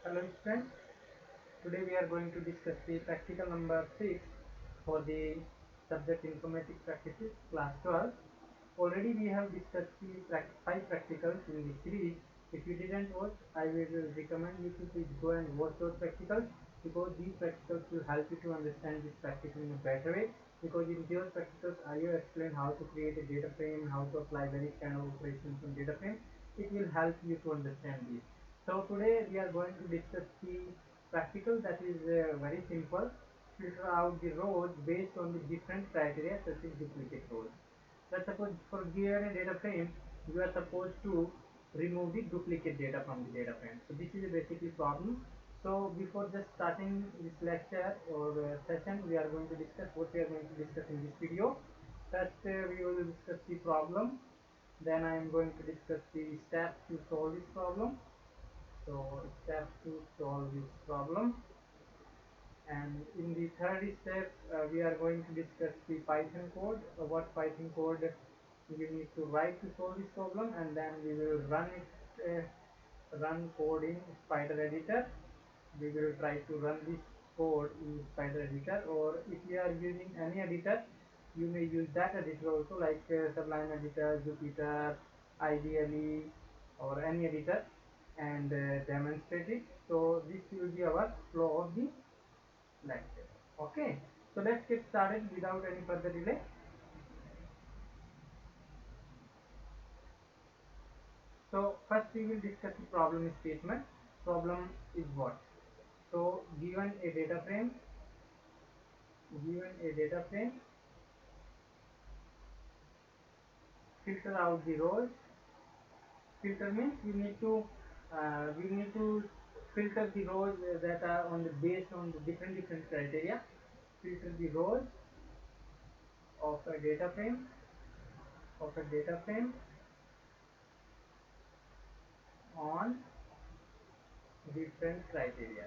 Hello students, today we are going to discuss the practical number 6 for the subject Informatics Practices class 12. Already we have discussed the 5 practicals in the series. If you didn't watch, I will recommend you to please go and watch those practicals because these practicals will help you to understand this practical in a better way, because in those practicals I will explain how to create a data frame, how to apply various kind of operations on data frame. It will help you to understand this. So today we are going to discuss the practical that is very simple. Filter out the rows based on the different criteria such as duplicate rows. Let's suppose for given a data frame, you are supposed to remove the duplicate data from the data frame. So this is a basically problem. So before just starting this lecture or session, we are going to discuss what we are going to discuss in this video. First, we will discuss the problem. Then I am going to discuss the steps to solve this problem. So steps to solve this problem, and in the third step we are going to discuss the Python code, what Python code we need to write to solve this problem, and then we will run code in Spider Editor. We will try to run this code in Spider Editor, or if you are using any editor, you may use that editor also, like Sublime Editor, Jupyter, IDLE, or any editor, and demonstrate it. So this will be our flow of the lecture. Okay, so let's get started without any further delay. So first we will discuss the problem statement. Problem is what? So given a data frame, filter out the rows. Filter means we need to filter the rows that are on the based on the different criteria. Filter the rows of a data frame on different criteria.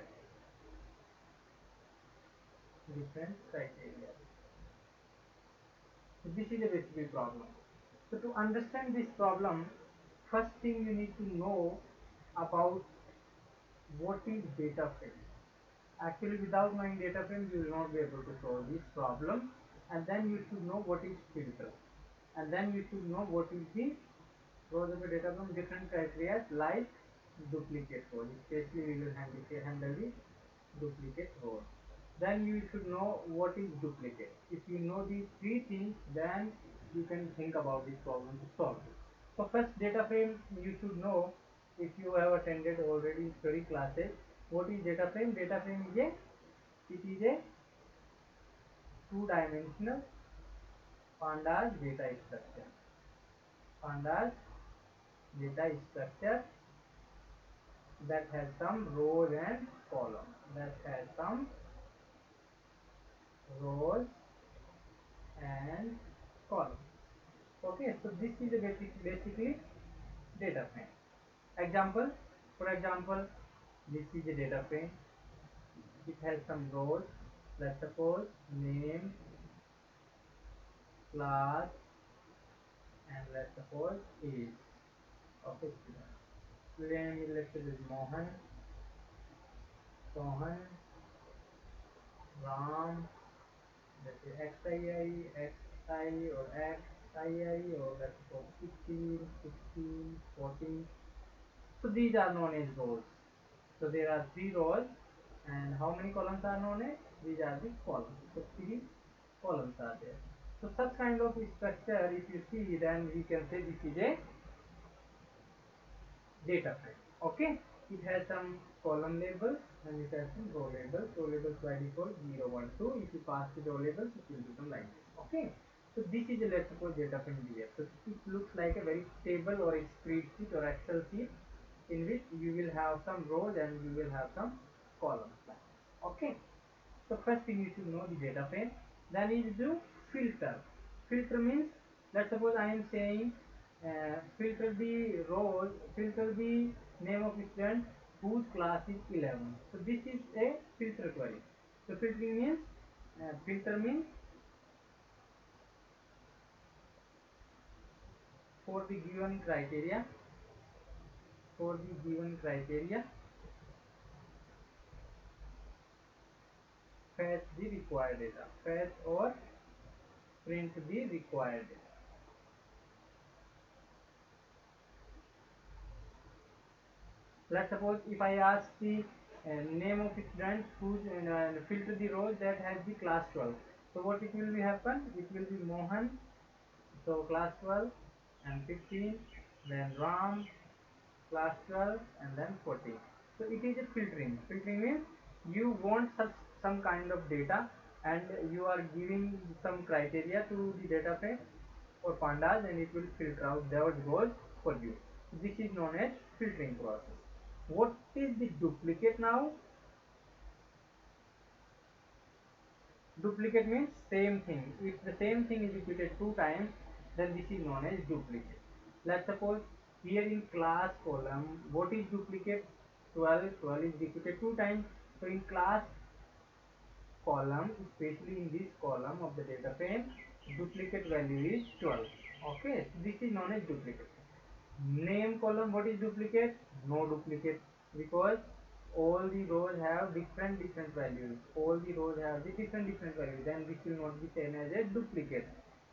So this is a basically problem. So to understand this problem, first thing you need to know about what is data frame. Actually, without knowing data frame, you will not be able to solve this problem. And then you should know what is filter. And then you should know what is the rows of a data from different criteria like duplicate rows. Especially we will handle the duplicate rows. Then you should know what is duplicate. If you know these three things, then you can think about this problem to solve it. So first data frame you should know, if you have attended already study classes. What is data frame? Data frame is a two-dimensional pandas data structure. Pandas data structure that has some rows and columns. That has some rows and columns. Okay, so this is a basically data frame. Example, for example, this is a data frame. It has some rows. Let's suppose name, class, and let's suppose age of a student. Name is, let's say, Mohan, Sohan, Ram, let's say XI or XII, or let's suppose 15, 16, 14. So these are known as rows. So there are 3 rows, and how many columns are known as? These are the columns. So 3 columns are there. So such kind of structure, if you see, then we can say this is a data frame. Okay, it has some column labels and it has some row labels. Row labels by default 0, 1, 2. If you pass the row labels, it will become like this. Okay, so this is a, let's suppose, data frame here. So it looks like a very table or a spreadsheet or Excel sheet in which you will have some rows and you will have some columns. Okay, so first thing you should know the data frame. Then you do filter. Filter means, let's suppose I am saying filter the rows, filter the name of student whose class is 11. So this is a filter query. So filter means for the given criteria, for the given criteria fetch the required data, fetch or print the required data. Let's suppose if I ask the name of a student who's filter the rows that has the class 12. So what it will be happen? It will be Mohan, so class 12 and 15, then Ram, class 12 and then 14. So it is a filtering. Filtering means you want some kind of data and you are giving some criteria to the data frame or pandas and it will filter out those rows for you. This is known as filtering process. What is the duplicate now? Duplicate means same thing. If the same thing is repeated two times, then this is known as duplicate. Let's suppose here in class column, what is duplicate? 12. 12 is repeated two times. So in class column, especially in this column of the data frame, duplicate value is 12. Okay, so this is known as duplicate. Name column, what is duplicate? No duplicate, because all the rows have different values. All the rows have the different values, then this will not be seen as a duplicate.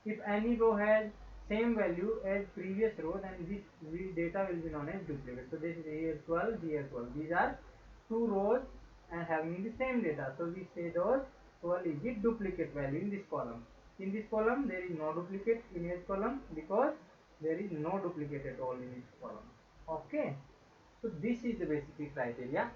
If any row has same value as previous row, then this data will be known as duplicate. So this is here 12, here 12. These are two rows and having the same data. So we say those 12 is the duplicate value in this column. In this column there is no duplicate in this column because there is no duplicate at all in this column. Okay, so this is the basic criteria.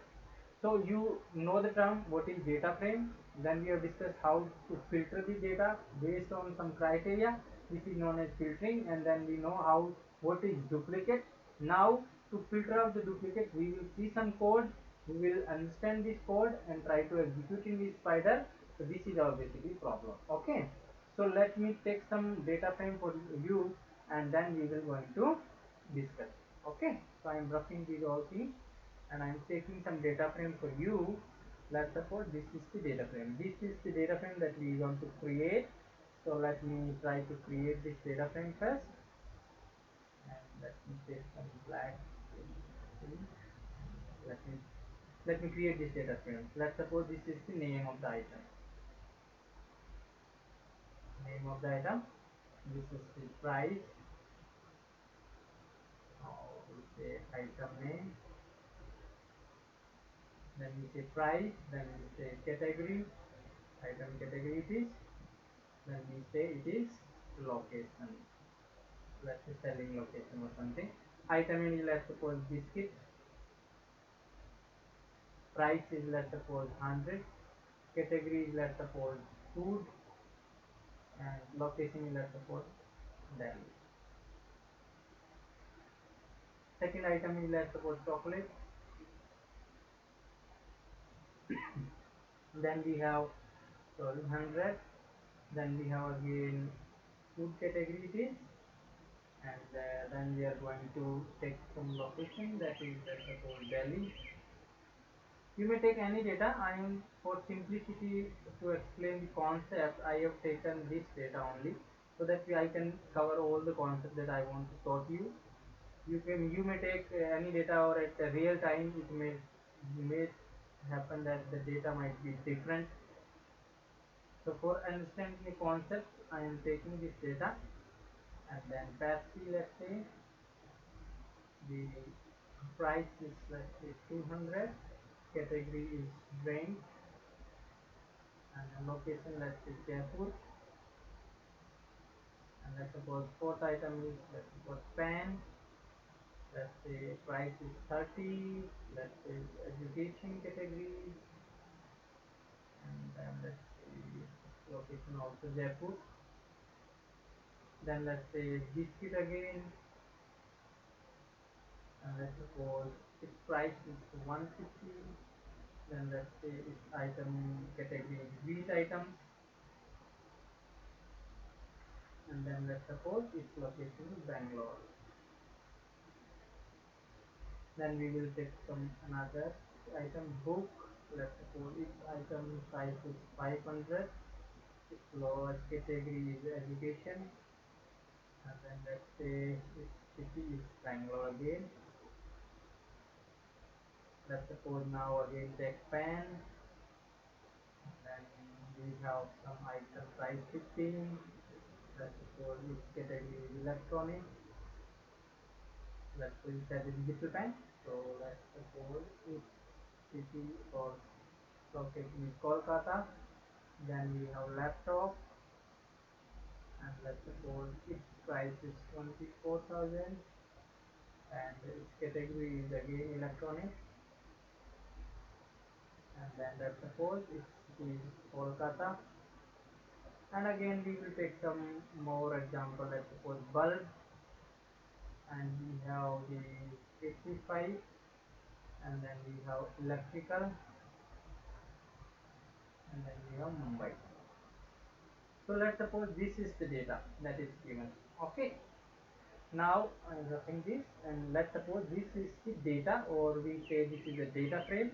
So you know the term what is data frame. Then we have discussed how to filter the data based on some criteria. This is known as filtering, and then we know how what is duplicate. Now to filter out the duplicate, we will see some code. We will understand this code and try to execute in the spider. So this is our basically problem. Okay. So let me take some data frame for you, and then we will going to discuss. Okay. So I am roughing these all things and I am taking some data frame for you. Let's suppose this is the data frame. This is the data frame that we want to create. So let me try to create this data frame first. And let me take some black. Let me create this data frame. Let's suppose this is the name of the item. Name of the item. This is the price. We say item name. Then we say price. Then we say category. Item category it is. Then we say it is location. Let's say selling location or something. Item is let's suppose biscuit. Price is let's suppose 100. Category is let's suppose food. And location is let's suppose Delhi. Second item is let's suppose chocolate. Then we have 100. Then we have again food category it is. And then we are going to take some location that is let's suppose Delhi. You may take any data. I am for simplicity to explain the concept. I have taken this data only so that I can cover all the concepts that I want to taught you. You may take any data or at a real time it may happen that the data might be different. So for understanding the concept, I am taking this data and then Pepsi, let's say the price is let's say 200, category is drink, and the location let's say Jaipur, and let's suppose fourth item is let's suppose pen, let's say price is 30, let's say education category, and then let's say location also Jaipur. Then let's say biscuit again, and let's suppose its price is 150. Then let's say its item category is wheat items, and then let's suppose its location is Bangalore. Then we will take some another item book. Let's suppose its item size is 500. Its lowest category is education, and then let's say its city is Bangalore again. Let's suppose now again take pen, then we have some item price 15. Let's suppose its category is electronic. Let's suppose it has a digital pen. So let's suppose its city or location is Kolkata. Then we have laptop, and let's suppose its price is 24,000, and its category is again electronic. And then let's suppose it is Kolkata, and again we will take some more example. Let's suppose bulb, and we have the 55, and then we have electrical, and then we have Mumbai. So let's suppose this is the data that is given. Okay, now I'm roughing this, and let's suppose this is the data, or we say this is a data frame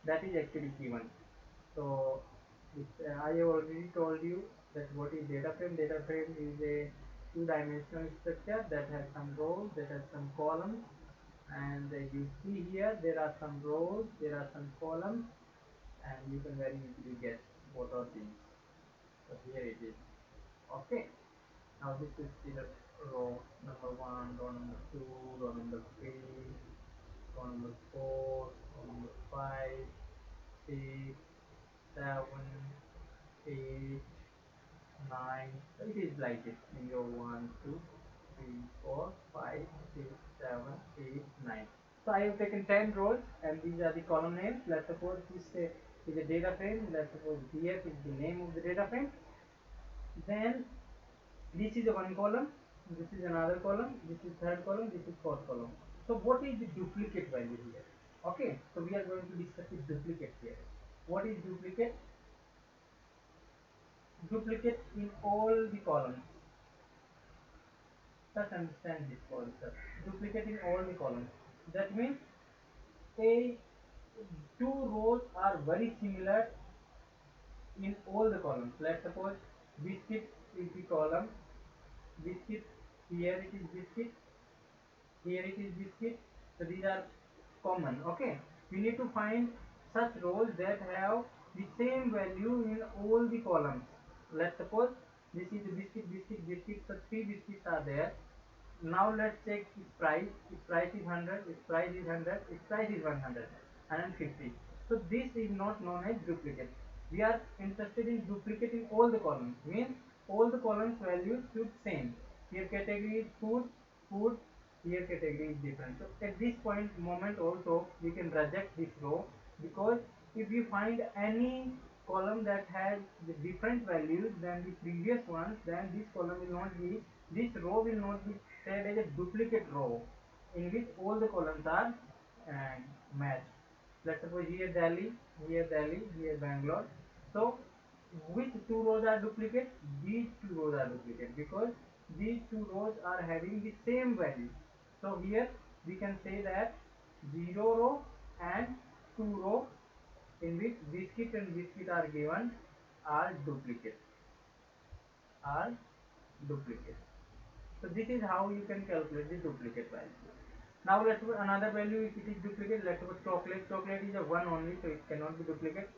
that is actually given. So I already told you that what is data frame. Data frame is a two-dimensional structure that has some rows, that has some columns, and you see here there are some rows, there are some columns, and you can very easily guess what are these. So here it is. Okay, now this is the row number 1, row number 2, row number 3, row number 4, row number 5, 6, 7, 8, 9. So it is like this in row 1, 2, 3, 4, 5, 6, 7, 8, 9. So I have taken 10 rows, and these are the column names. Let's suppose this is a data frame. Let's suppose DF is the name of the data frame. Then this is a one column, this is another column, this is third column, this is fourth column. So what is the duplicate value here? Okay, so we are going to discuss the duplicate here. What is duplicate? Duplicate in all the columns. Let's understand this concept. Duplicate in all the columns. That means a two rows are very similar in all the columns. Let's suppose biscuit is the column. Biscuit, here it is biscuit, here it is biscuit. So these are common. Okay, we need to find such rows that have the same value in all the columns. Let's suppose this is the biscuit, biscuit, biscuit. So 3 biscuits are there. Now let's check its price. Its price is 100, its price is 100, its price is 100, 150. So this is not known as duplicate. We are interested in duplicate in all the columns. Means all the columns values should same. Here category is food, food. Here category is different. So at this moment also we can reject this row, because if you find any column that has the different values than the previous ones, then this column will not be, this row will not be said as a duplicate row in which all the columns are matched. Let's suppose here Delhi, here Bangalore. So which two rows are duplicate? These two rows are duplicate, because these two rows are having the same value. So here we can say that 0 row and 2 row in which biscuit and biscuit are given are duplicate. Are duplicate. So this is how you can calculate the duplicate value. Now let's put another value. If it is duplicate, let's put chocolate. Chocolate is a one only, so it cannot be duplicate.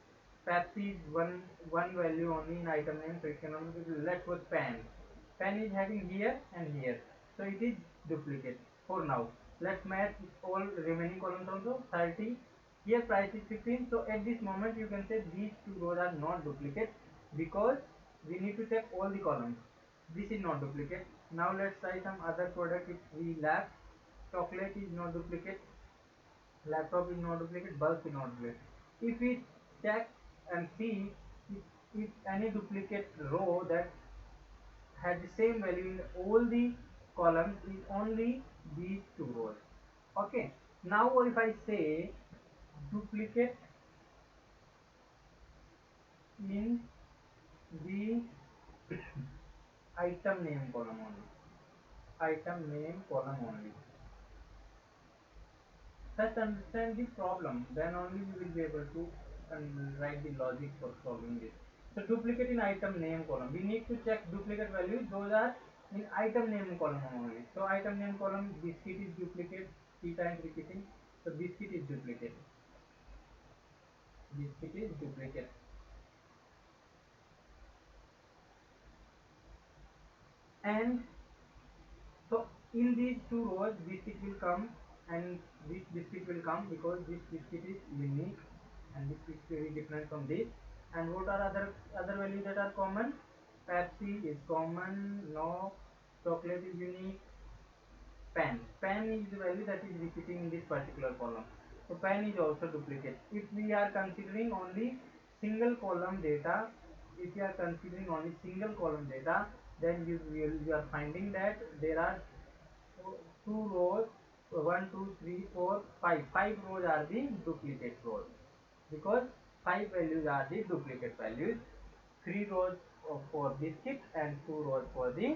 Pepsi is one value only in item name, so it cannot be duplicate. Let's put pen. Pen is having here and here, so it is duplicate for now. Let's match all remaining columns also. 30. Here price is 15. So at this moment you can say these two rows are not duplicate, because we need to check all the columns. This is not duplicate. Now let's try some other product. If we lap, chocolate is not duplicate, laptop is not duplicate, bulb is not duplicate. If we check and see if any duplicate row that has the same value in all the columns is only these two rows. Okay, now if I say duplicate in the item name column only, item name column only, first understand the problem, then only we will be able to write the logic for solving this. So duplicate in item name column, we need to check duplicate values, those are in item name column only. So item name column, biscuit is duplicate, 3 times repeating, so biscuit is duplicate, biscuit is duplicate. And so in these two rows biscuit will come, and this biscuit will come because this biscuit is unique and this is very different from this. And what are other values that are common? Pepsi is common, no, chocolate is unique, pen is the value that is repeating in this particular column. So pen is also duplicate. If we are considering only single column data, then you are finding that there are two rows, one, two, three, four, five. Five rows are the duplicate rows because five values are the duplicate values. Three rows for biscuit and two rows for the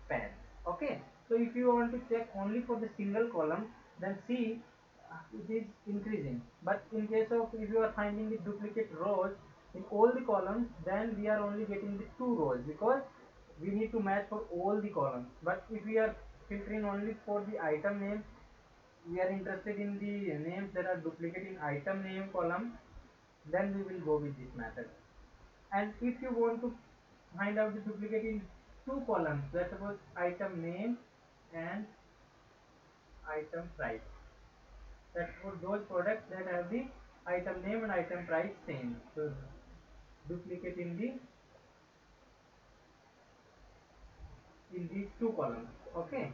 pen. Okay, so if you want to check only for the single column, then see it is increasing. But in case of if you are finding the duplicate rows in all the columns, then we are only getting the two rows because we need to match for all the columns. But if we are filtering only for the item name, we are interested in the names that are duplicate in item name column, then we will go with this method. And if you want to find out the duplicate in two columns, let's suppose item name and item price, that's for those products that have the item name and item price same, so duplicate in these two columns. Okay,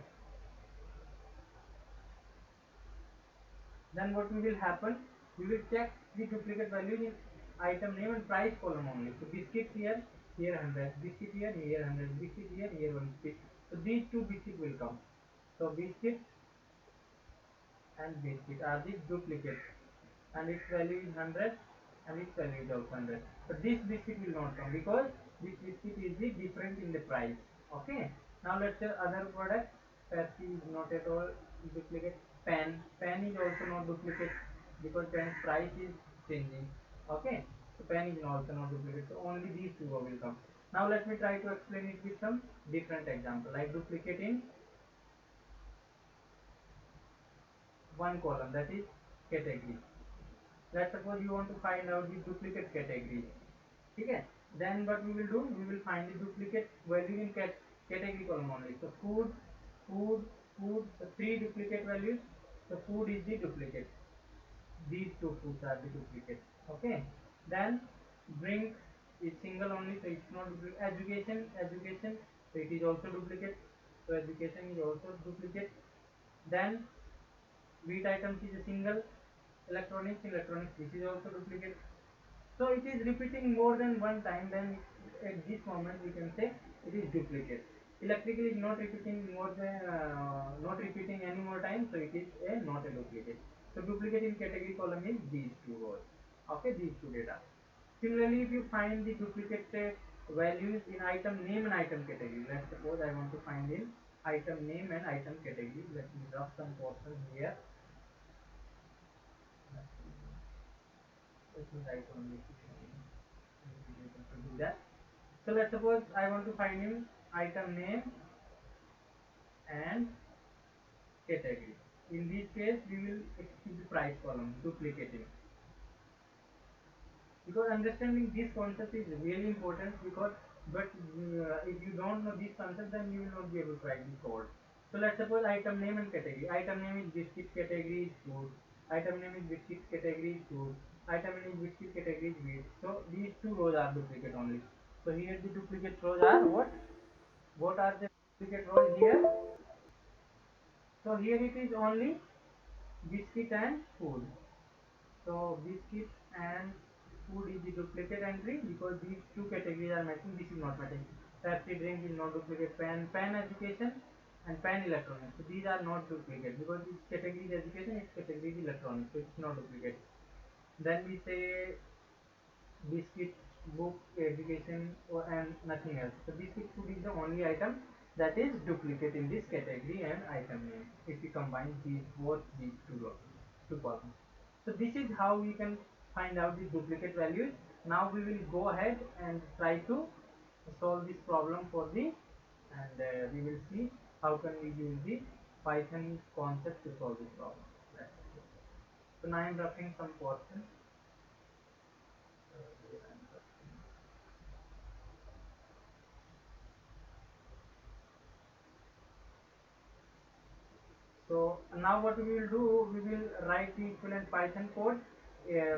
then what will happen, we will check the duplicate values in item name and price column only. So biscuit here 100, biscuit here 100, biscuit here 150. So these two biscuit will come. So biscuit and biscuit are the duplicates, and its value is 100 and its value is also 100. But this biscuit will not come because this biscuit is the different in the price. Okay, now let's say other product. Pepsi is not at all duplicate. Pen is also not duplicate because pen's price is changing. Okay, so pen is also not duplicate, so only these two will come. Now let me try to explain it with some different example, like duplicate in one column, that is category. Let's suppose you want to find out the duplicate category. Okay, then what we will do, we will find the duplicate value in category column only. So food, so three duplicate values. So food is the duplicate, these two foods are the duplicate. Okay, then drink is single only, so it's not duplicate. Education, so it is also duplicate, so education is also duplicate. Then wheat items is a single. Electronics, this is also duplicate. So it is repeating more than one time, then at this moment we can say it is duplicate. Electrical is not repeating not repeating any more time, so it is not a duplicate. So duplicate in category column is these two rows. Okay, these two data. Similarly, if you find the duplicate values in item name and item category, let's suppose I want to find in item name and item category. Let me draw some portions here. Let me write only to do that. So let's suppose I want to find in item name and category. In this case, we will keep the price column, duplicating. Because understanding this concept is really important, because if you don't know this concept, then you will not be able to write the code. So let's suppose item name and category. Item name is biscuit, category is food. Item name is biscuit, category is food. Item name is biscuit, category is wheat. So these two rows are duplicate only. So here the duplicate rows are what? What are the duplicate rows here? So here it is only biscuit and food. So biscuit and food is the duplicate entry because these two categories are matching. This is not matching. Pepsi drink is not duplicate. Pen education and pen electronics. So these are not duplicate because this category is education, its category is electronics. So it's not duplicate. Then we say biscuit, book, education, and nothing else. So biscuit food is the only item that is duplicate in this category and item name if we combine these two columns. So this is how we can find out the duplicate values. Now we will go ahead and try to solve this problem for the, and we will see how can we use the Python concept to solve this problem. So now I am roughing some portions. now what we will do, we will write the equivalent Python code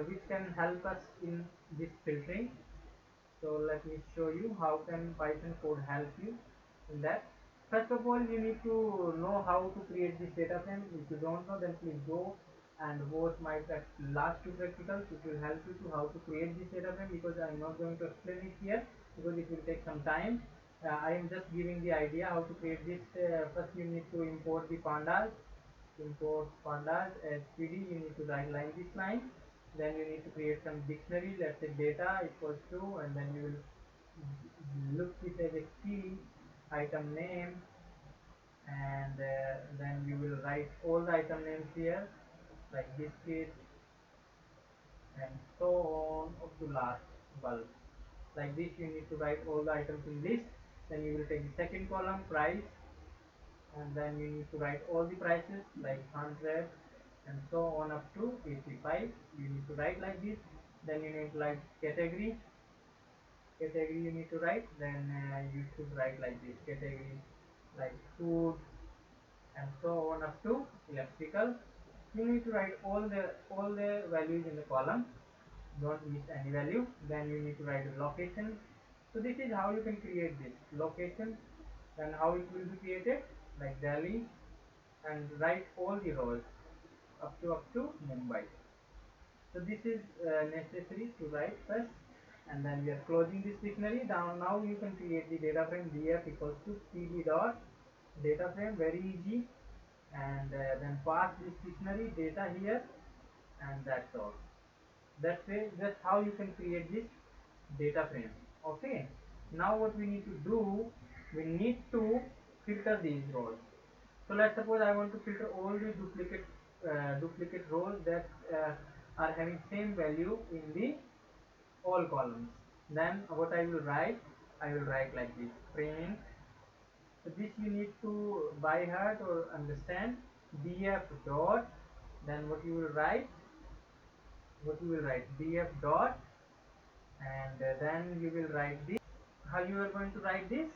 which can help us in this filtering. So let me show you how can Python code help you in that. First of all, you need to know how to create this data frame. If you don't know, then please go and watch my last two practicals. It will help you to how to create this data frame, because I am not going to explain it here because it will take some time. I am just giving the idea how to create this. First you need to import the pandas. Import pandas as pd. You need to write line this line. Then you need to create some dictionary. Let's say data equals to, and then you will look this as a key item name, and then you will write all the item names here like biscuit and so on up to last bulb. Like this you need to write all the items in list. Then you will take the second column price, and then you need to write all the prices like 100 and so on up to 85. You need to write like this. Then you need to write category. Category you need to write. Then you should write like this category like food and so on up to electrical. You need to write all the values in the column. Don't miss any value. Then you need to write the location. So this is how you can create this location. Then how it will be created, like Delhi, and write all the rows up to Mumbai. So this is necessary to write first, and then we are closing this dictionary. Now you can create the data frame df equals to pd dot data frame, very easy, and then pass this dictionary data here, and that's all. That's how you can create this data frame. Okay, now what we need to do, we need to filter these rows. So let's suppose I want to filter all the duplicate rows that are having same value in the all columns. Then what I will write, I will write like this print. So this you need to by heart or understand. Df dot, then what you will write, df dot, and then you will write this. How you are going to write this?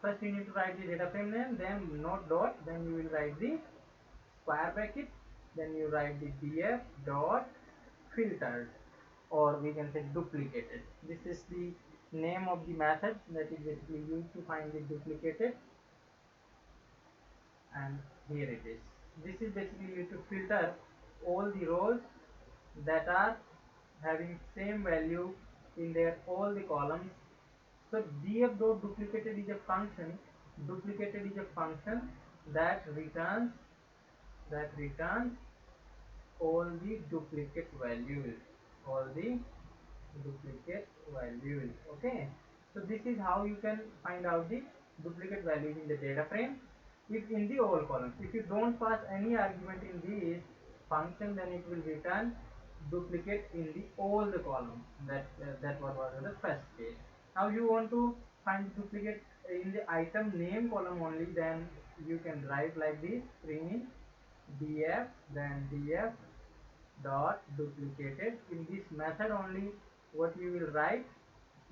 First you need to write the data frame name, then not dot, then you will write the square bracket, then you write the df dot filtered, or we can say duplicated. This is the name of the method that is basically used to find the duplicated, and here it is. This is basically used to filter all the rows that are having same value in their all the columns. So df dot duplicated is a function. Duplicated is a function that returns all the duplicate values. All the duplicate values. Okay. So this is how you can find out the duplicate values in the data frame. If in the all columns, if you don't pass any argument in this function, then it will return duplicate in the all the columns. That was the first case. Now you want to find duplicate in the item name column only, then you can write like this print df, then df dot duplicated. In this method only, what you will write,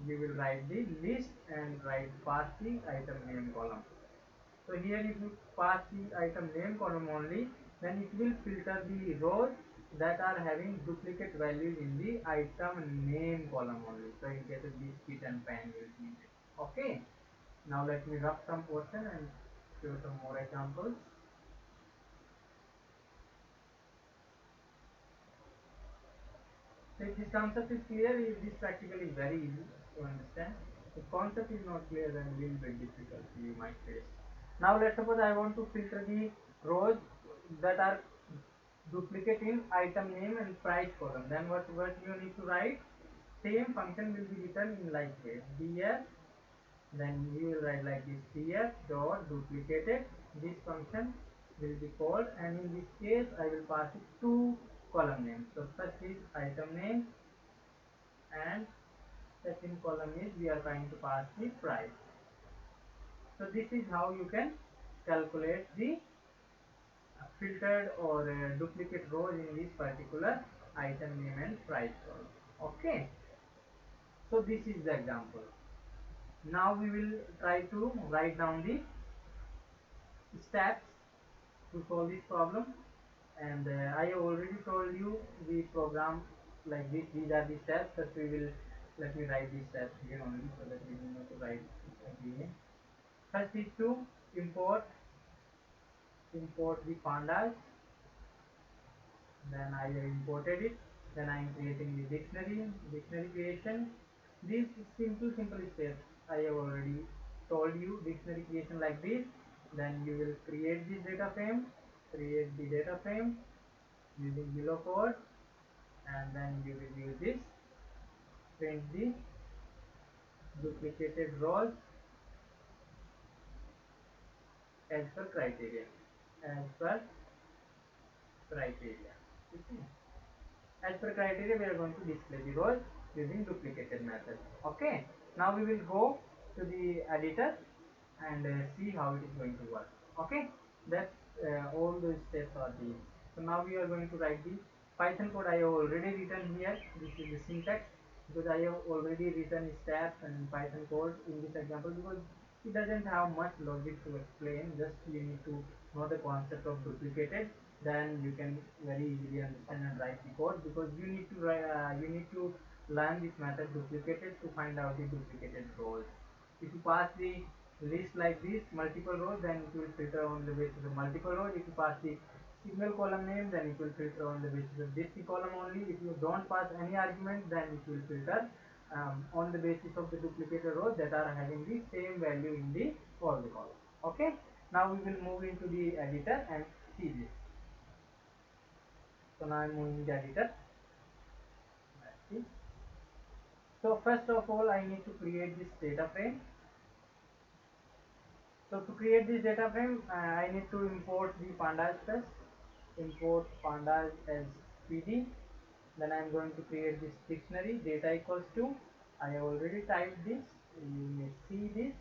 you will write the list and write pass the item name column. So here if you pass the item name column only, then it will filter the rows that are having duplicate values in the item name column only. So in case of biscuit and pen will be needed. Okay. Now let me rub some portion and show some more examples. So if this concept is clear, this practical is very easy to understand. If concept is not clear, then a little bit difficult you might face. Now let's suppose I want to filter the rows that are duplicate in item name and price column. Then what you need to write? Same function will be written in like this df, then you will write like this df dot duplicated. This function will be called, and in this case I will pass it two column names. So first is item name, and second column is we are trying to pass the price. So this is how you can calculate the filtered or duplicate rows in this particular item name and price column. Okay. So this is the example. Now we will try to write down the steps to solve this problem. And I have already told you the program like this. These are the steps. First we will, let me write these steps here only so that we don't have to write it again. First is to import the pandas. Then I have imported it. Then I am creating the dictionary creation. These simple steps I have already told you. Dictionary creation like this. Then you will create this data frame, using below code, and then you will use this, print the duplicated rows as per criteria. As per criteria. Okay. As per criteria, we are going to display the rows using duplicated method. Okay. Now we will go to the editor and see how it is going to work. Okay. That's all those steps are these. So now we are going to write the Python code. I have already written here. This is the syntax because I have already written steps and Python code in this example because it doesn't have much logic to explain. Just you need to know the concept of duplicated, then you can very easily understand and write the code because you need to learn this method duplicated to find out the duplicated rows. If you pass the list like this multiple rows, then it will filter on the basis of multiple rows. If you pass the single column name, then it will filter on the basis of this column only. If you don't pass any argument, then it will filter on the basis of the duplicated rows that are having the same value in the all the columns. Okay. Now we will move into the editor and see this. So now I am moving the editor. Let's see. So first of all, I need to create this data frame. So to create this data frame, I need to import the pandas first. Import pandas as pd. Then I am going to create this dictionary data equals to. I have already typed this. You may see this.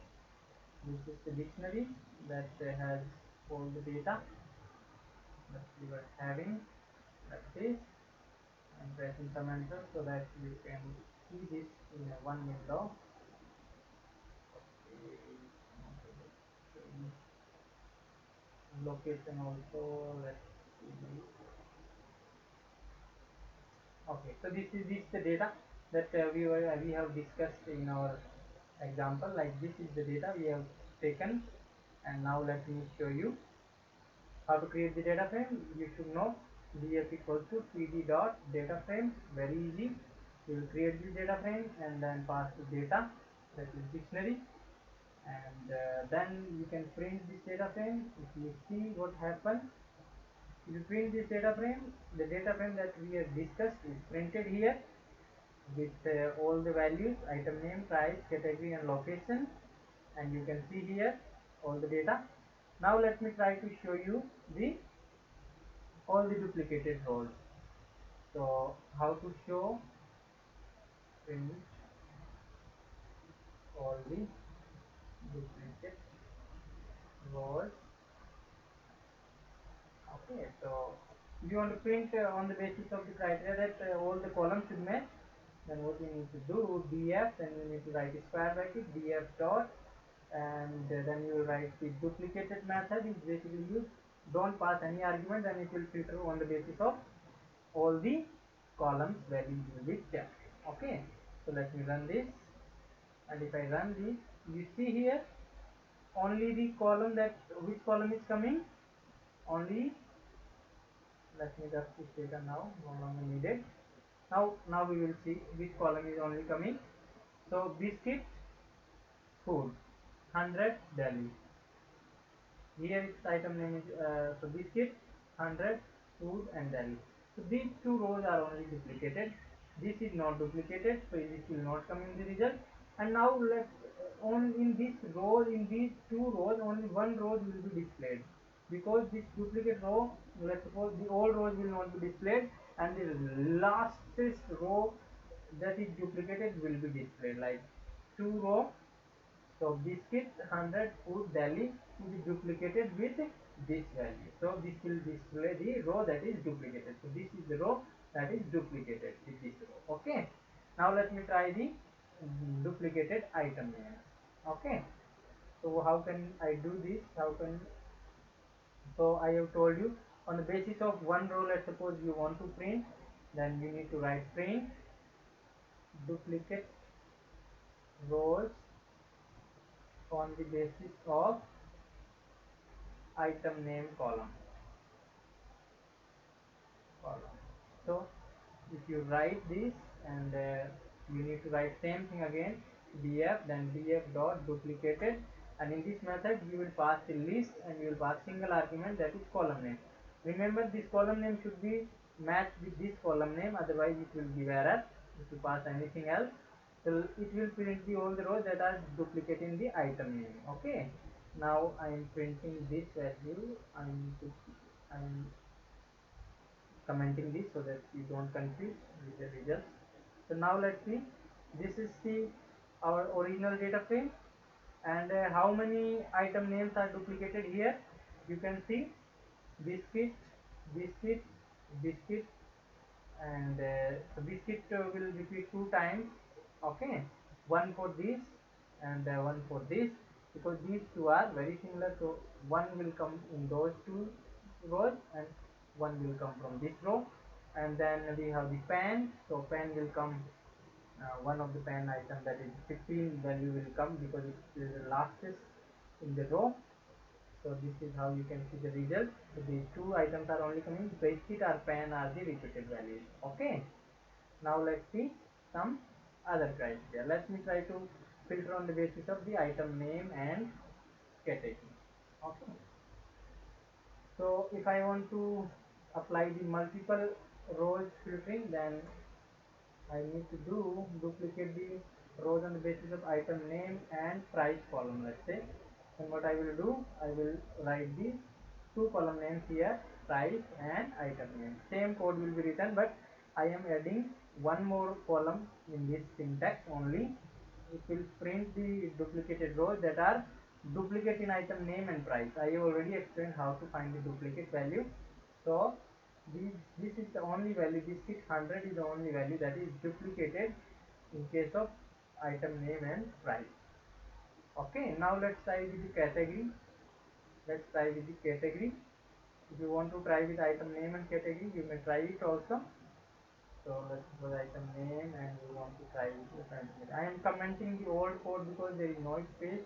This is the dictionary that has all the data that we were having. Like this. I'm pressing some enter so that you can see this in one window. Location also, let's see. Okay, so this is the data that we have discussed in our example. Like this is the data we have taken, and now let me show you how to create the data frame. You should know df equals to pd dot data frame. Very easy. You will create the data frame and then pass the data, that is dictionary, and then you can print this data frame. If you see what happened, if you print this data frame, the data frame that we have discussed is printed here with all the values, item name, price, category and location, and you can see here all the data. Now let me try to show you the all the duplicated rows. So how to show print all the duplicate rows. Okay, so if you want to print on the basis of the criteria that all the columns should match, then what you need to do, df, then you need to write a square bracket, df dot, and then you will write the duplicated method is basically used. Don't pass any argument, then it will filter on the basis of all the columns values will be checked. Okay, so let me run this, and if I run this, you see here only the column that which column is coming, only, let me just this data now, no longer needed. Now we will see which column is only coming. So biscuit, food, 100 Delhi. Here its item name is so biscuit, 100, food and Delhi. So these two rows are only duplicated. This is not duplicated, so this will not come in the result. And now let's on in this row, in these two rows, only one row will be displayed because this duplicate row. Let's suppose the all rows will not be displayed, and the lastest row that is duplicated will be displayed like two row. So biscuit 100 food Delhi will be duplicated with this value. So this will display the row that is duplicated. So this is the row that is duplicated with this row. Okay. Now let me try the duplicated item name. Okay. So how can I do this? How can So I have told you, on the basis of one row, let's suppose you want to print, then you need to write print duplicate rows on the basis of item name column. So if you write this, and you need to write same thing again, df, then df dot duplicated, and in this method you will pass the list and you will pass single argument, that is column name. Remember, this column name should be matched with this column name, otherwise it will give error if you pass anything else. So it will print the all the rows that are duplicating the item name. Okay, now I am printing this value. I'm commenting this so that you don't confuse with the results. So now let's see, this is the our original data frame, and how many item names are duplicated here. You can see biscuit, biscuit, biscuit, and so biscuit will repeat 2 times. Okay, one for this and one for this, because these two are very similar, so one will come in those two rows and one will come from this row. And then we have the pen, so pen will come, one of the pen item, that is 15 value will come because it is the lastest in the row. So this is how you can see the result. So these two items are only coming, biscuit or pen are the repeated values. Okay, now let's see some other criteria. Let me try to filter on the basis of the item name and category. Okay, so if I want to apply the multiple rows filtering, then I need to duplicate the rows on the basis of item name and price column, let's say. And what I will do, I will write the two column names here, price and item name. Same code will be written, but I am adding one more column in this syntax only. It will print the duplicated rows that are duplicate in item name and price. I have already explained how to find the duplicate value. So this is the only value, this 600 is the only value that is duplicated in case of item name and price. Okay, now let's try with the category. Let's try with the category. If you want to try with item name and category, you may try it also. So let's put item name and we want to try with the category. I am commenting the old code because there is no space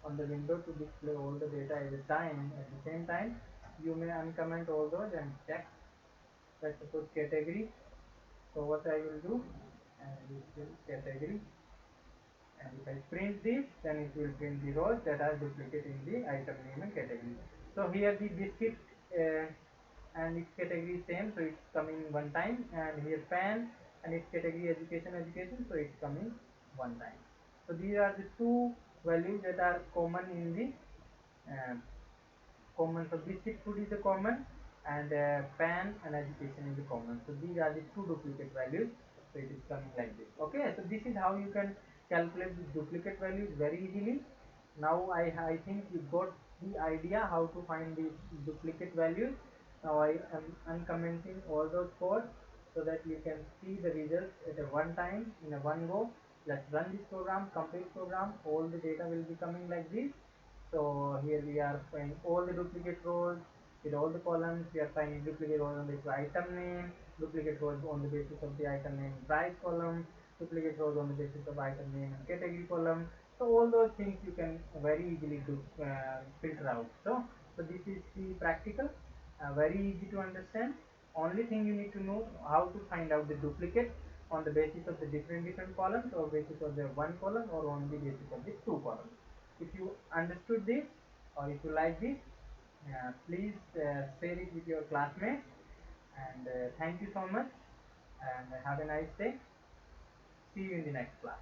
on the window to display all the data at the time. At the same time, you may uncomment all those and check. Let's suppose category. So what I will do, and this will category, and if I print this, then it will print the rows that are duplicate in the item name and category. So here the biscuit and its category is same, so it's coming one time, and here pen and its category education, so it's coming one time. So these are the two values that are common in the common. So biscuit food is the common, and pan and education is the common. So these are the two duplicate values, so it is coming like this. Okay, so this is how you can calculate the duplicate values very easily. Now I think you got the idea how to find the duplicate values. Now I am uncommenting all those codes so that you can see the results at a one time in a one go. Let's run this program, complete program. All the data will be coming like this. So here we are finding all the duplicate rows with all the columns. We are finding duplicate rows on the item name, duplicate rows on the basis of the item name price column, duplicate rows on the basis of item name and category column. So all those things you can very easily do filter out. So this is the practical, very easy to understand. Only thing you need to know how to find out the duplicate on the basis of the different columns, or basis of the one column, or on the basis of the two columns. If you understood this, or if you like this, please share it with your classmates, and thank you so much, and have a nice day. See you in the next class.